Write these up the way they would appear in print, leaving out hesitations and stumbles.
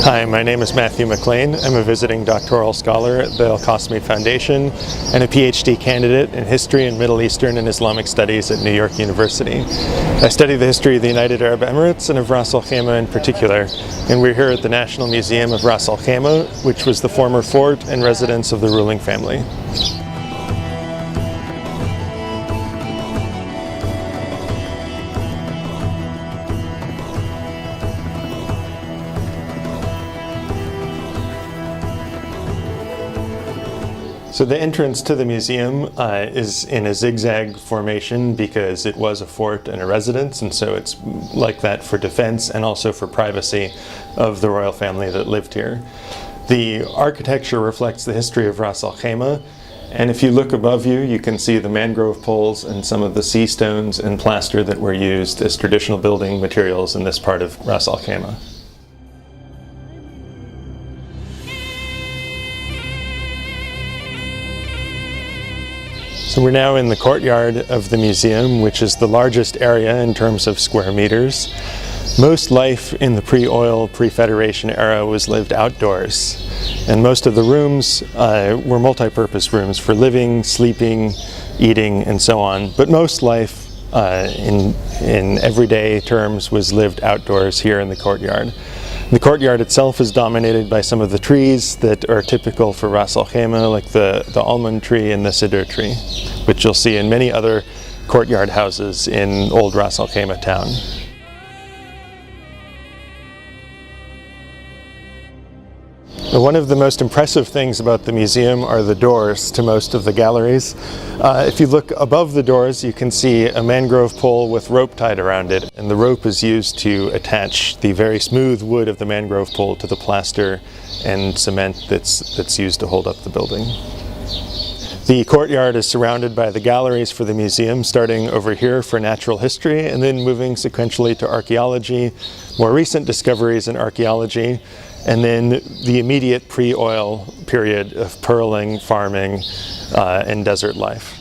Hi, my name is Matthew MacLean. I'm a visiting doctoral scholar at the Al-Qasimi Foundation and a PhD candidate in History and Middle Eastern and Islamic Studies at New York University. I study the history of the United Arab Emirates and of Ras Al Khaimah in particular, and we're here at the National Museum of Ras Al Khaimah, which was the former fort and residence of the ruling family. So the entrance to the museum is in a zigzag formation because it was a fort and a residence, and so it's like that for defense and also for privacy of the royal family that lived here. The architecture reflects the history of Ras Al Khaimah, and if you look above you, you can see the mangrove poles and some of the sea stones and plaster that were used as traditional building materials in this part of Ras Al Khaimah. So we're now in the courtyard of the museum, which is the largest area in terms of square meters. Most life in the pre-oil, pre-Federation era was lived outdoors, and most of the rooms were multi-purpose rooms for living, sleeping, eating, and so on. But most life in everyday terms was lived outdoors here in the courtyard. The courtyard itself is dominated by some of the trees that are typical for Ras Al Khaimah, like the almond tree and the cedar tree, which you'll see in many other courtyard houses in old Ras Al Khaimah town. One of the most impressive things about the museum are the doors to most of the galleries. If you look above the doors, you can see a mangrove pole with rope tied around it, and the rope is used to attach the very smooth wood of the mangrove pole to the plaster and cement that's used to hold up the building. The courtyard is surrounded by the galleries for the museum, starting over here for natural history and then moving sequentially to archaeology, more recent discoveries in archaeology, and then the immediate pre-oil period of pearling, farming, and desert life.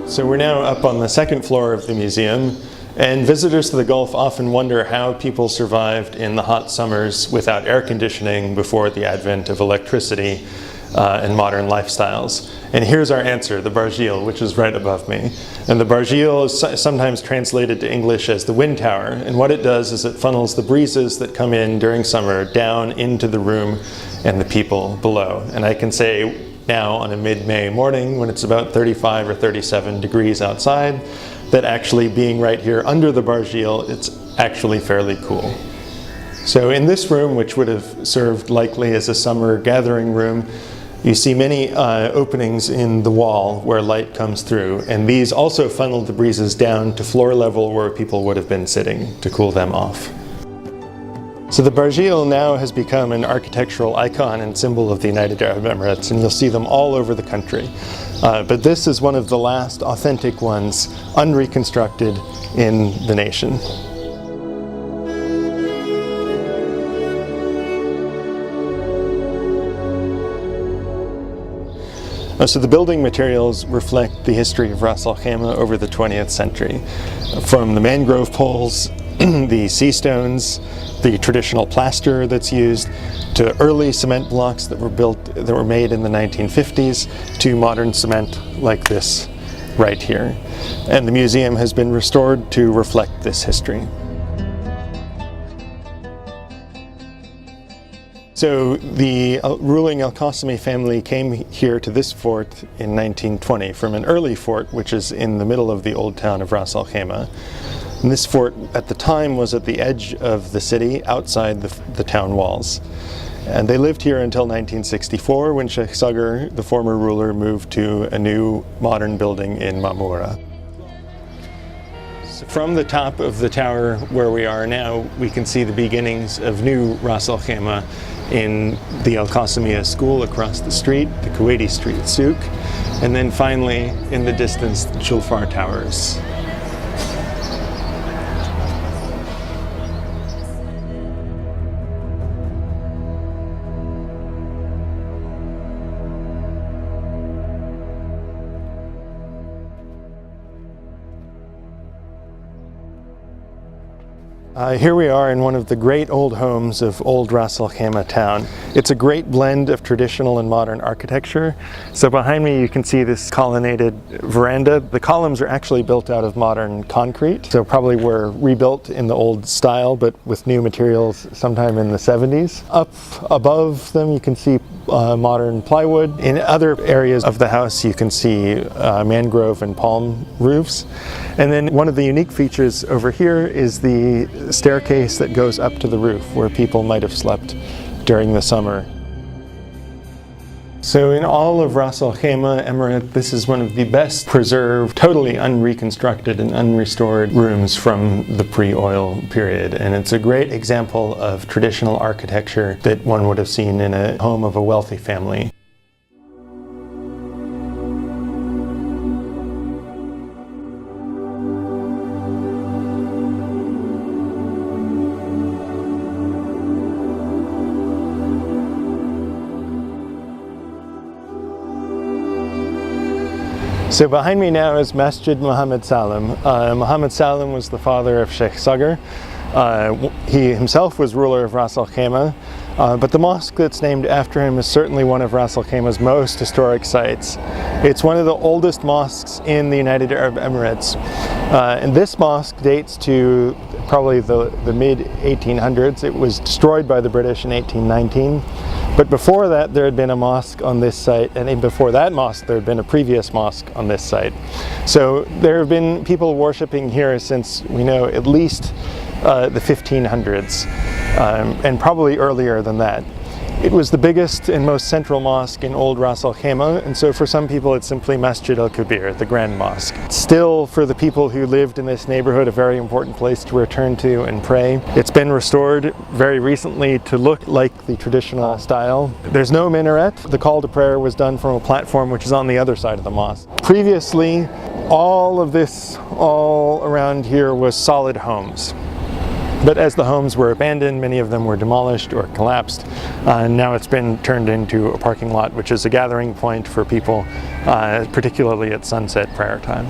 So we're now up on the second floor of the museum, and visitors to the Gulf often wonder how people survived in the hot summers without air conditioning before the advent of electricity and modern lifestyles. And here's our answer, the bargil, which is right above me. And the bargil is sometimes translated to English as the wind tower, and what it does is it funnels the breezes that come in during summer down into the room and the people below. And I can say now on a mid-May morning when it's about 35 or 37 degrees outside, that actually being right here under the bargil, it's actually fairly cool. So in this room, which would have served likely as a summer gathering room, you see many openings in the wall where light comes through, and these also funneled the breezes down to floor level where people would have been sitting to cool them off. So the bargil now has become an architectural icon and symbol of the United Arab Emirates, and you'll see them all over the country. But this is one of the last authentic ones, unreconstructed in the nation. So the building materials reflect the history of Ras Al Khaimah over the 20th century. From the mangrove poles, the sea stones, the traditional plaster that's used, to early cement blocks that were made in the 1950s, to modern cement like this right here. And the museum has been restored to reflect this history. So the ruling Al-Qasimi family came here to this fort in 1920 from an early fort which is in the middle of the old town of Ras Al Khaimah. And this fort at the time was at the edge of the city, outside the town walls. And they lived here until 1964 when Sheikh Sagar, the former ruler, moved to a new modern building in Mamura. So from the top of the tower where we are now, we can see the beginnings of new Ras Al Khaimah in the Al-Qasimiya school across the street, the Kuwaiti Street Souk, and then finally in the distance the Julfar Towers. Here we are in one of the great old homes of old Ras Al Khaimah town. It's a great blend of traditional and modern architecture. So behind me you can see this colonnaded veranda. The columns are actually built out of modern concrete, so probably were rebuilt in the old style but with new materials sometime in the 70s. Up above them you can see modern plywood. In other areas of the house you can see mangrove and palm roofs. And then one of the unique features over here is the staircase that goes up to the roof where people might have slept during the summer. So in all of Ras Al Khaimah Emirate, this is one of the best preserved, totally unreconstructed and unrestored rooms from the pre-oil period. And it's a great example of traditional architecture that one would have seen in a home of a wealthy family. So behind me now is Masjid Mohammed Salim. Mohammed Salim was the father of Sheikh Sagar. He himself was ruler of Ras Al Khaimah, but the mosque that's named after him is certainly one of Ras Al Khaimah's most historic sites. It's one of the oldest mosques in the United Arab Emirates. And this mosque dates to probably the mid-1800s. It was destroyed by the British in 1819. But before that there had been a mosque on this site, and before that mosque there had been a previous mosque on this site. So there have been people worshipping here since we know at least the 1500s, and probably earlier than that. It was the biggest and most central mosque in old Ras Al Khaimah, and so for some people it's simply Masjid al-Kabir, the Grand Mosque. Still, for the people who lived in this neighborhood, a very important place to return to and pray. It's been restored very recently to look like the traditional style. There's no minaret. The call to prayer was done from a platform which is on the other side of the mosque. Previously, all around here was solid homes. But as the homes were abandoned, many of them were demolished or collapsed. And now it's been turned into a parking lot, which is a gathering point for people, particularly at sunset prayer time.